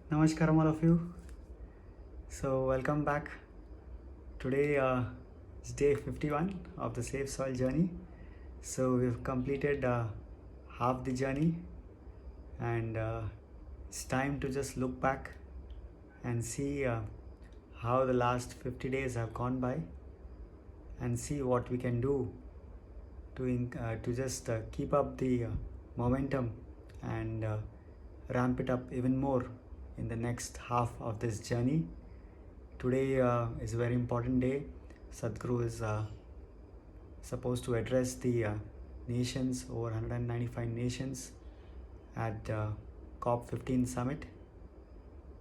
Namaskaram, all of you. So, welcome back. Today is day 51 of the Safe Soil journey. So, we've completed half the journey, and it's time to just look back and see how the last 50 days have gone by and see what we can do to just keep up the momentum and ramp it up even more in the next half of this journey. Today is a very important day. Sadhguru is supposed to address the nations, over 195 nations, at COP15 summit.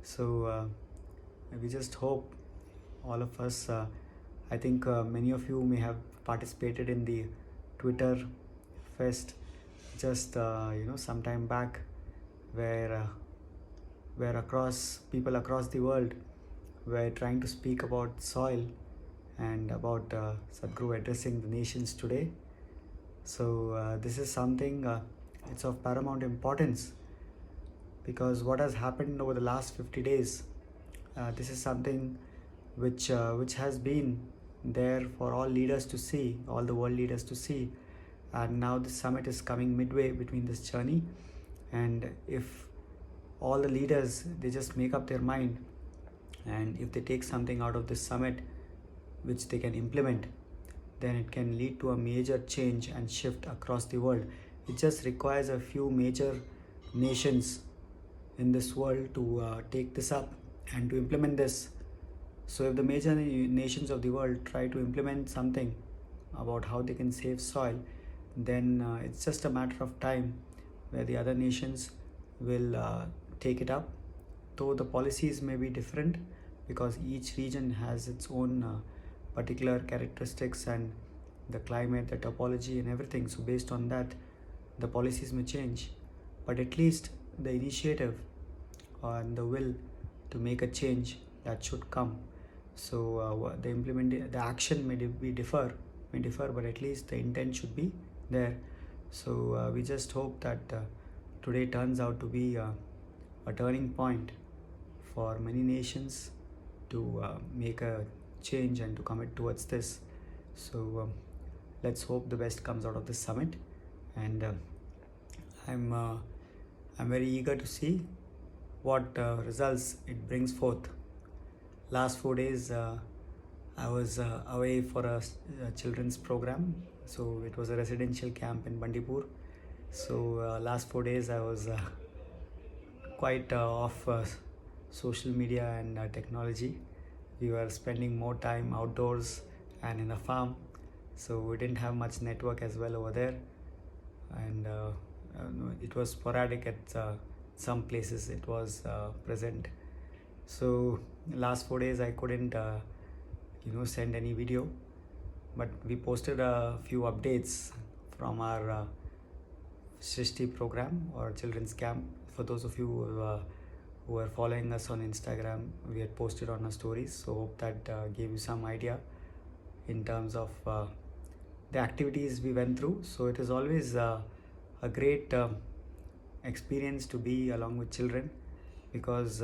So we just hope all of us, I think many of you may have participated in the Twitter fest just some time back, where across people across the world were trying to speak about soil and about Sadhguru addressing the nations today. So this is something it's of paramount importance, because what has happened over the last 50 days, this is something which has been there for all leaders to see, all the world leaders to see, and now this summit is coming midway between this journey. And if all the leaders, they just make up their mind, and if they take something out of this summit which they can implement, then it can lead to a major change and shift across the world. It just requires a few major nations in this world to take this up and to implement this. So if the major nations of the world try to implement something about how they can save soil, then it's just a matter of time where the other nations will take it up. Though the policies may be different, because each region has its own particular characteristics and the climate, the topology and everything. So based on that, the policies may change. But at least the initiative and the will to make a change, that should come. So the action may differ, but at least the intent should be there. So we just hope that today turns out to be a turning point for many nations to make a change and to commit towards this. So let's hope the best comes out of this summit. And I'm very eager to see what results it brings forth. Last 4 days I was away for a children's program. So it was a residential camp in Bandipur. So last 4 days I was quite off social media and technology. We were spending more time outdoors and in a farm, so we didn't have much network as well over there, and it was sporadic at some places it was present. So last 4 days I couldn't send any video, but we posted a few updates from our Srishti program or children's camp. For those of you who are following us on Instagram, we had posted on our stories, so hope that gave you some idea in terms of the activities we went through. So it is always a great experience to be along with children, because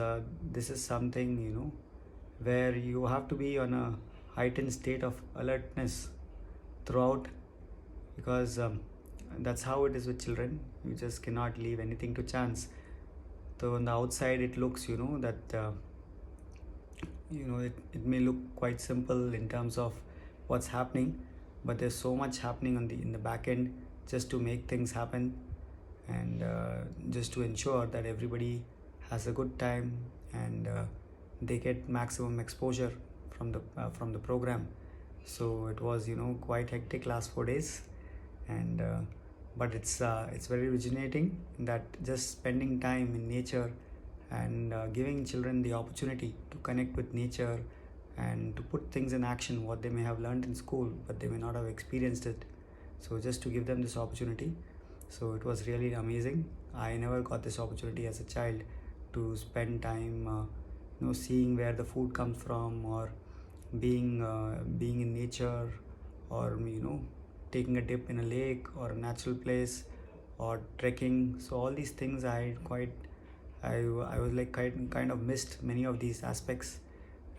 this is something where you have to be on a heightened state of alertness throughout, because that's how it is with children. You just cannot leave anything to chance. So on the outside it looks that it may look quite simple in terms of what's happening, but there's so much happening in the back end just to make things happen, and just to ensure that everybody has a good time and they get maximum exposure from the program. So it was quite hectic last 4 days, and but it's very rejuvenating that just spending time in nature and giving children the opportunity to connect with nature and to put things in action what they may have learned in school but they may not have experienced it. So just to give them this opportunity. So it was really amazing. I never got this opportunity as a child to spend time seeing where the food comes from, or being in nature, or taking a dip in a lake or a natural place, or trekking. So all these things I I was like kind of missed many of these aspects,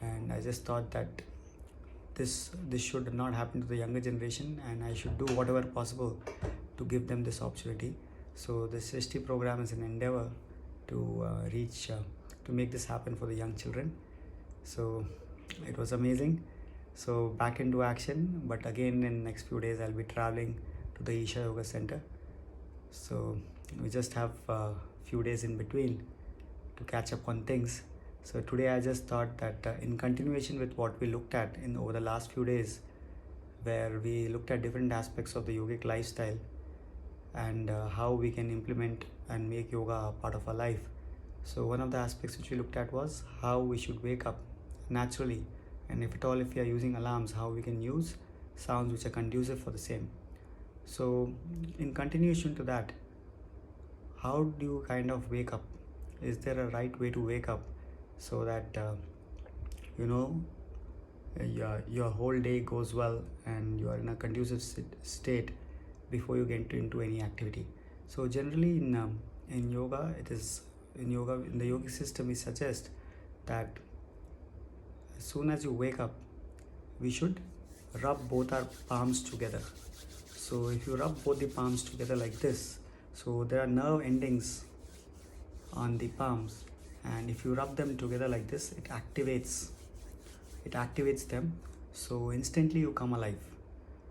and I just thought that this should not happen to the younger generation, and I should do whatever possible to give them this opportunity. So the Srishti program is an endeavor to to make this happen for the young children. So it was amazing. So back into action, but again in next few days I'll be traveling to the Isha Yoga Center. So we just have a few days in between to catch up on things. So today I just thought that in continuation with what we looked at in over the last few days, where we looked at different aspects of the yogic lifestyle and how we can implement and make yoga a part of our life. So one of the aspects which we looked at was how we should wake up naturally, and if at all if we are using alarms, how we can use sounds which are conducive for the same. So in continuation to that, how do you kind of wake up? Is there a right way to wake up so that your whole day goes well and you are in a conducive state before you get into any activity? So generally in yoga, in the yogic system we suggest that as soon as you wake up, we should rub both our palms together. So if you rub both the palms together like this, so there are nerve endings on the palms, and if you rub them together like this, it activates them, so instantly you come alive.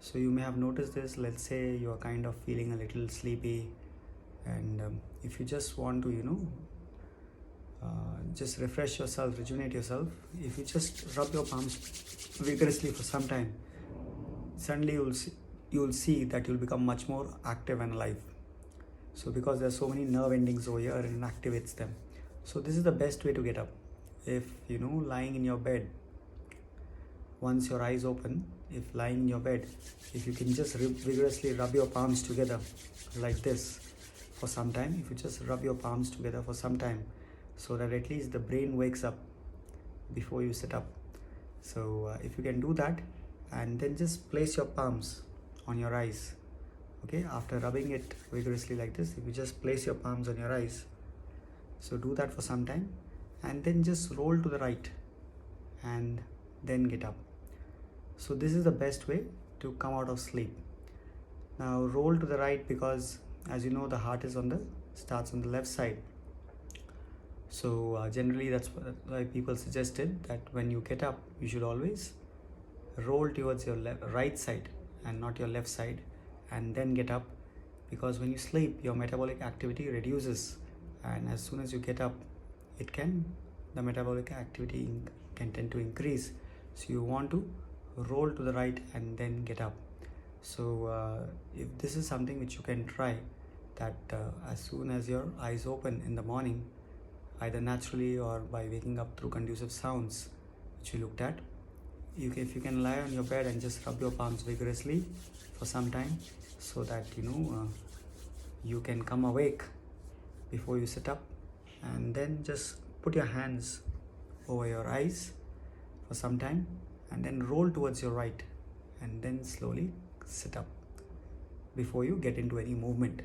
So you may have noticed this. Let's say you are kind of feeling a little sleepy, and if you just want to just refresh yourself, rejuvenate yourself, if you just rub your palms vigorously for some time, suddenly you will see that you'll become much more active and alive. So because there are so many nerve endings over here, and it activates them. So this is the best way to get up. If lying in your bed, once your eyes open, if lying in your bed, if you can just vigorously rub your palms together like this for some time, if you just rub your palms together for some time, so that at least the brain wakes up before you sit up. So if you can do that, and then just place your palms on your eyes. Okay, after rubbing it vigorously like this, if you just place your palms on your eyes, so do that for some time, and then just roll to the right and then get up. So this is the best way to come out of sleep. Now roll to the right, because as you know, the heart is starts on the left side. So generally that's why people suggested that when you get up, you should always roll towards your right side and not your left side, and then get up, because when you sleep, your metabolic activity reduces, and as soon as you get up, the metabolic activity can tend to increase. So you want to roll to the right and then get up. So if this is something which you can try, that as soon as your eyes open in the morning, either naturally or by waking up through conducive sounds which we looked at, if you can lie on your bed and just rub your palms vigorously for some time, so that you can come awake before you sit up, and then just put your hands over your eyes for some time, and then roll towards your right, and then slowly sit up before you get into any movement.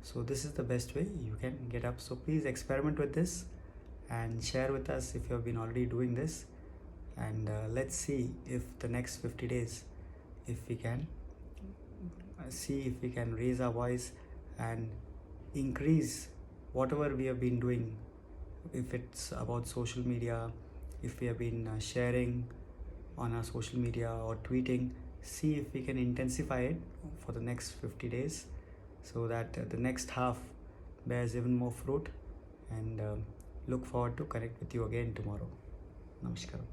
So this is the best way you can get up. So please experiment with this and share with us if you have been already doing this, and let's see if the next 50 days, if we can raise our voice and increase whatever we have been doing. If it's about social media, if we have been sharing on our social media or tweeting, see if we can intensify it for the next 50 days, so that the next half bears even more fruit. And look forward to connect with you again tomorrow. Namaskaram.